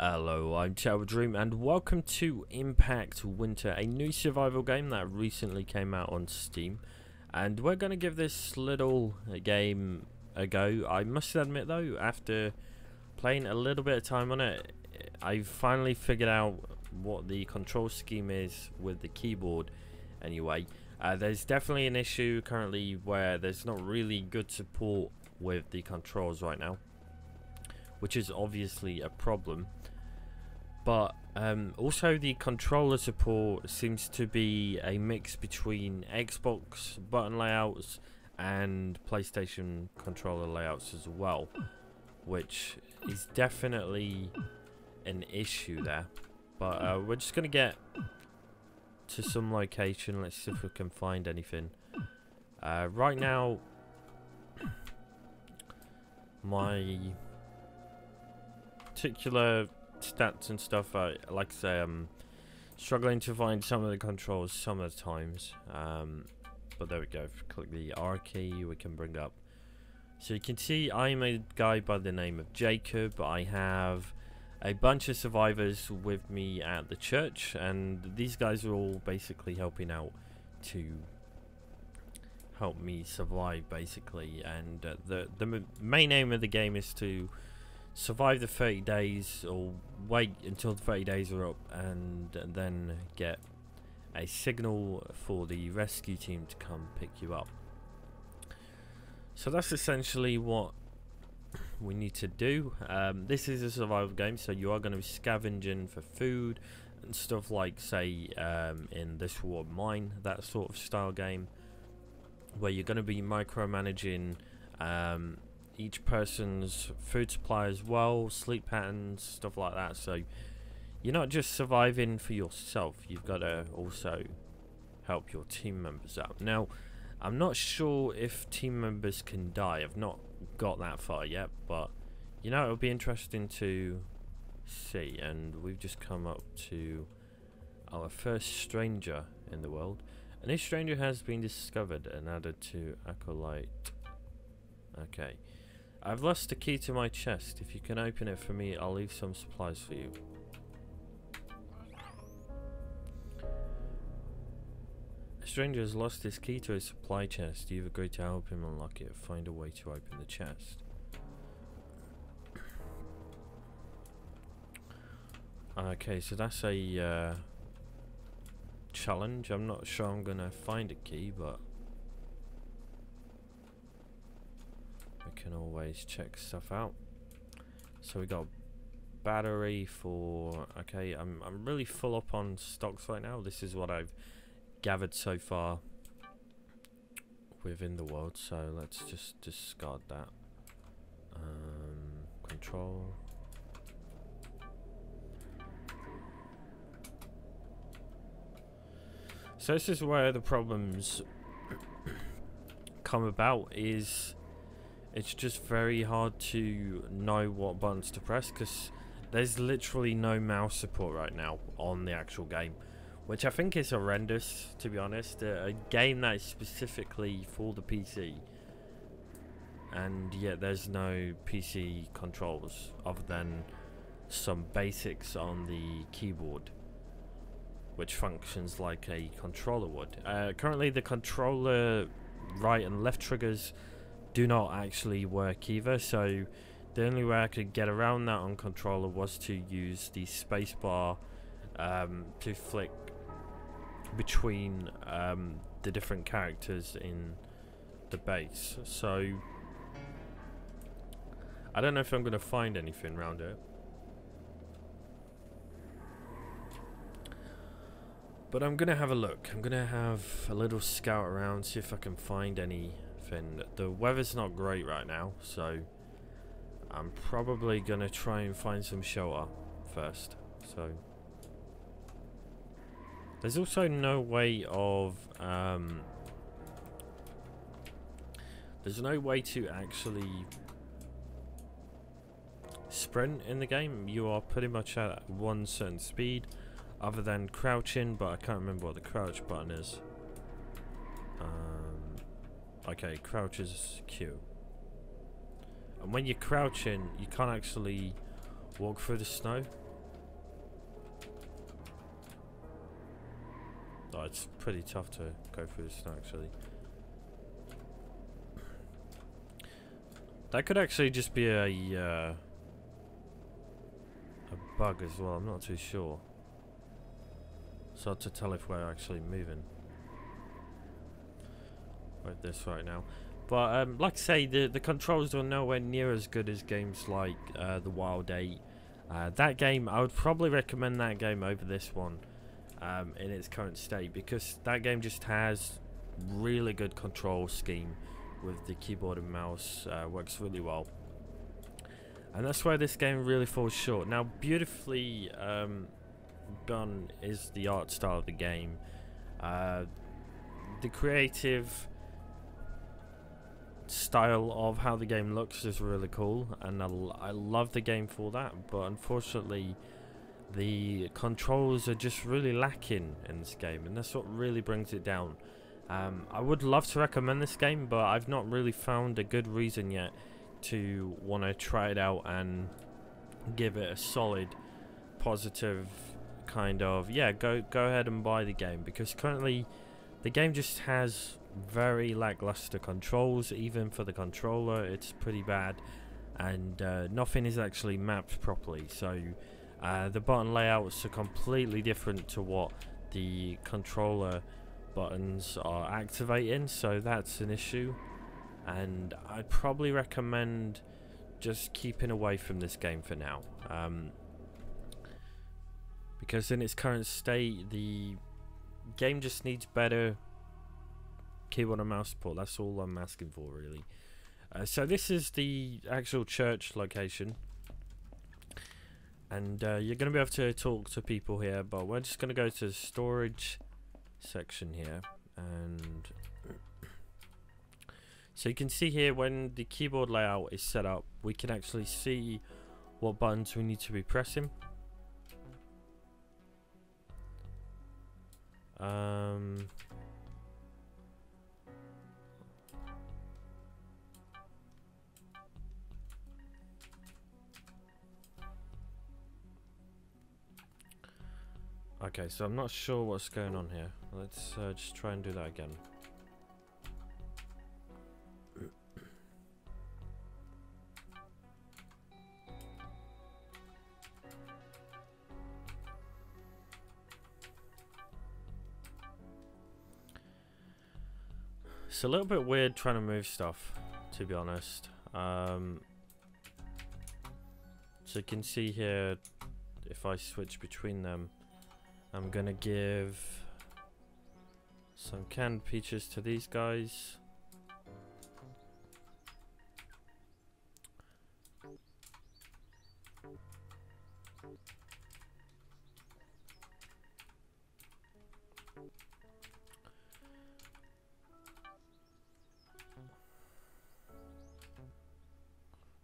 Hello, I'm Tower Dream, and welcome to Impact Winter, a new survival game that recently came out on Steam. And we're going to give this little game a go. I must admit though, after playing a little bit of time on it, I've finally figured out what the control scheme is with the keyboard anyway. There's definitely an issue currently where there's not really good support with the controls right now, which is obviously a problem. But also the controller support seems to be a mix between Xbox button layouts and PlayStation controller layouts as well, which is definitely an issue there. But we're just gonna get to some location. Let's see if we can find anything. Right now my particular stats and stuff, like I say, I'm struggling to find some of the controls some of the times, but there we go. If we click the R key, we can bring up, so you can see I'm a guy by the name of Jacob. I have a bunch of survivors with me at the church, and these guys are all basically helping out to help me survive basically. And the main aim of the game is to survive the 30 days, or wait until the 30 days are up, and then get a signal for the rescue team to come pick you up. So that's essentially what we need to do. This is a survival game, so you are going to be scavenging for food and stuff, like say in This War of Mine, that sort of style game, where you're going to be micromanaging each person's food supply as well, sleep patterns, stuff like that. So you're not just surviving for yourself, you've got to also help your team members out. Now, I'm not sure if team members can die. I've not got that far yet, but you know, it'll be interesting to see. And we've just come up to our first stranger in the world, and this stranger has been discovered and added to Acolyte. Okay. I've lost the key to my chest. If you can open it for me, I'll leave some supplies for you. A stranger has lost his key to his supply chest. You've agreed to help him unlock it. Find a way to open the chest. Okay, so that's a challenge. I'm not sure I'm gonna find a key, but we can always check stuff out. So we got battery for, okay, I'm really full up on stocks right now. This is what I've gathered so far within the world, so let's just discard that. Control. So this is where the problems come about, is it's just very hard to know what buttons to press, because there's literally no mouse support right now on the actual game, which I think is horrendous, to be honest. A game that is specifically for the PC, and yet there's no PC controls other than some basics on the keyboard, which functions like a controller would. Currently the controller right and left triggers do not actually work either, so the only way I could get around that on controller was to use the spacebar to flick between the different characters in the base. So I don't know if I'm going to find anything around it, but I'm going to have a look. I'm going to have a little scout around, see if I can find anything. The weather's not great right now, so I'm probably going to try and find some shelter first. So there's also no way of there's no way to actually sprint in the game. You are pretty much at one certain speed, other than crouching, but I can't remember what the crouch button is. Okay, crouch is Q. And when you're crouching, you can't actually walk through the snow. Oh, it's pretty tough to go through the snow, actually. That could actually just be a bug as well. I'm not too sure. It's hard to tell if we're actually moving like this right now. But like I say, the controls are nowhere near as good as games like the Wild 8. That game, I would probably recommend that game over this one in its current state, because that game just has really good control scheme with the keyboard and mouse. Works really well, and that's where this game really falls short. Now, beautifully done is the art style of the game. The creative style of how the game looks is really cool, and I love the game for that, but unfortunately the controls are just really lacking in this game, and that's what really brings it down. I would love to recommend this game, but I've not really found a good reason yet to want to try it out and give it a solid positive kind of, yeah, go ahead and buy the game, because currently the game just has very lackluster controls. Even for the controller, it's pretty bad, and nothing is actually mapped properly. So the button layouts are completely different to what the controller buttons are activating, so that's an issue, and I'd probably recommend just keeping away from this game for now, because in its current state the game just needs better keyboard and mouse support. That's all I'm asking for, really. So this is the actual church location, and you're going to be able to talk to people here, but we're just going to go to the storage section here, and so you can see here when the keyboard layout is set up, we can actually see what buttons we need to be pressing. Okay, so I'm not sure what's going on here. Let's just try and do that again. It's a little bit weird trying to move stuff, to be honest. So you can see here, if I switch between them, I'm gonna give some canned peaches to these guys.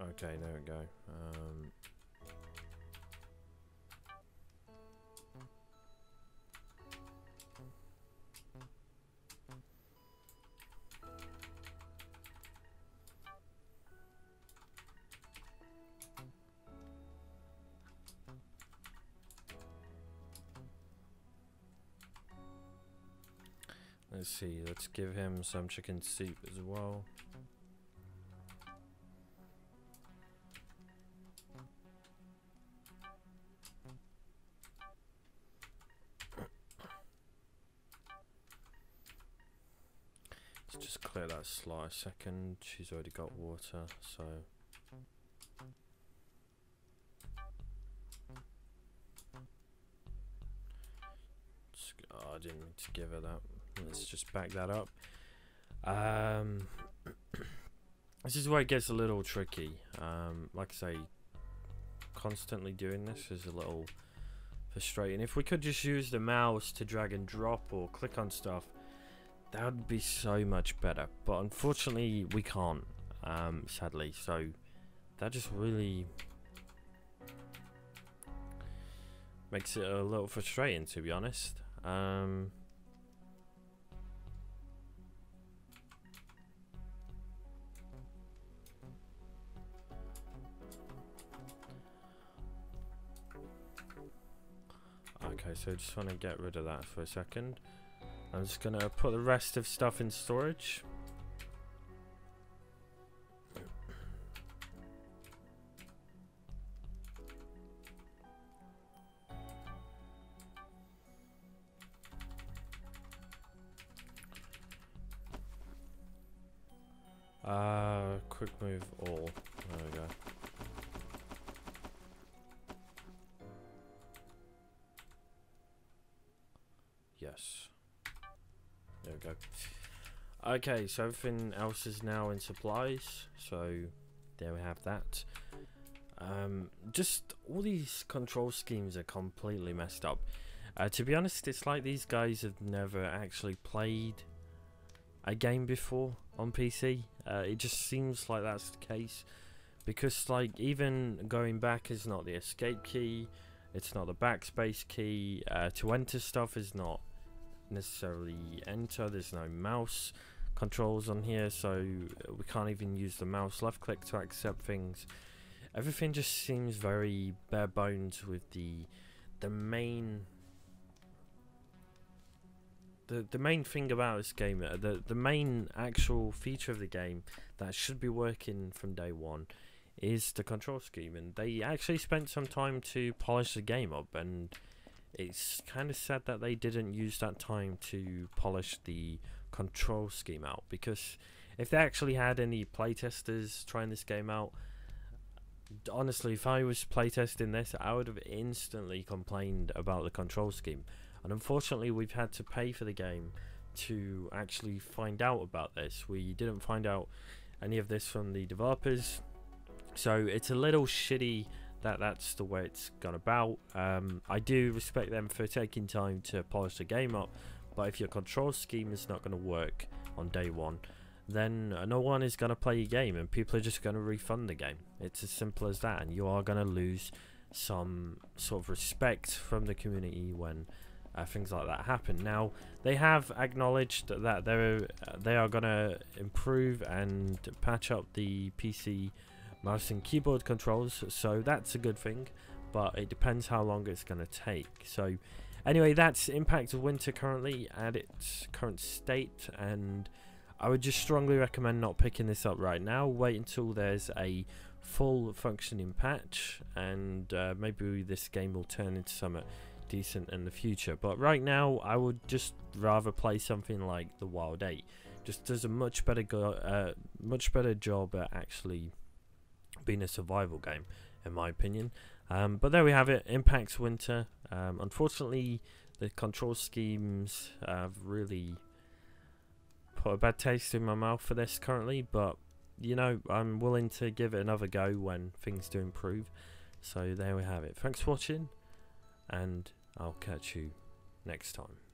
Okay, there we go. Let's see, let's give him some chicken soup as well. Let's just clear that slot a second. She's already got water, so oh, I didn't need to give her that. Let's just back that up. This is where it gets a little tricky. Like I say, constantly doing this is a little frustrating. If we could just use the mouse to drag and drop or click on stuff, that would be so much better. But unfortunately, we can't, sadly. So that just really makes it a little frustrating, to be honest. Okay, so I just want to get rid of that for a second. I'm just gonna put the rest of stuff in storage. Quick move all. There we go. Yes. There we go. Okay, so everything else is now in supplies. So there we have that. Just all these control schemes are completely messed up. To be honest, it's like these guys have never actually played a game before on PC. It just seems like that's the case, because like even going back is not the escape key, it's not the backspace key, to enter stuff is not necessarily enter, there's no mouse controls on here, so we can't even use the mouse left click to accept things. Everything just seems very bare bones with the main thing about this game, the main actual feature of the game that should be working from day one is the control scheme, and they actually spent some time to polish the game up, and it's kind of sad that they didn't use that time to polish the control scheme out, because if they actually had any playtesters trying this game out, honestly, if I was playtesting this, I would have instantly complained about the control scheme. And unfortunately, we've had to pay for the game to actually find out about this. We didn't find out any of this from the developers, so it's a little shitty that that's the way it's gone about. I do respect them for taking time to polish the game up, but if your control scheme is not going to work on day one, then no one is going to play your game, and people are just going to refund the game. It's as simple as that, and you are going to lose some sort of respect from the community when things like that happen. Now, they have acknowledged that they are going to improve and patch up the PC mouse and keyboard controls, so that's a good thing, but it depends how long it's going to take. So anyway, that's Impact of Winter currently at its current state, and I would just strongly recommend not picking this up right now. Wait until there's a full functioning patch, and maybe this game will turn into something decent in the future. But right now, I would just rather play something like The Wild 8. Just does a much better job at actually being a survival game, in my opinion. But there we have it, Impact Winter. Unfortunately, the control schemes have really put a bad taste in my mouth for this currently, but you know, I'm willing to give it another go when things do improve. So there we have it. Thanks for watching, and I'll catch you next time.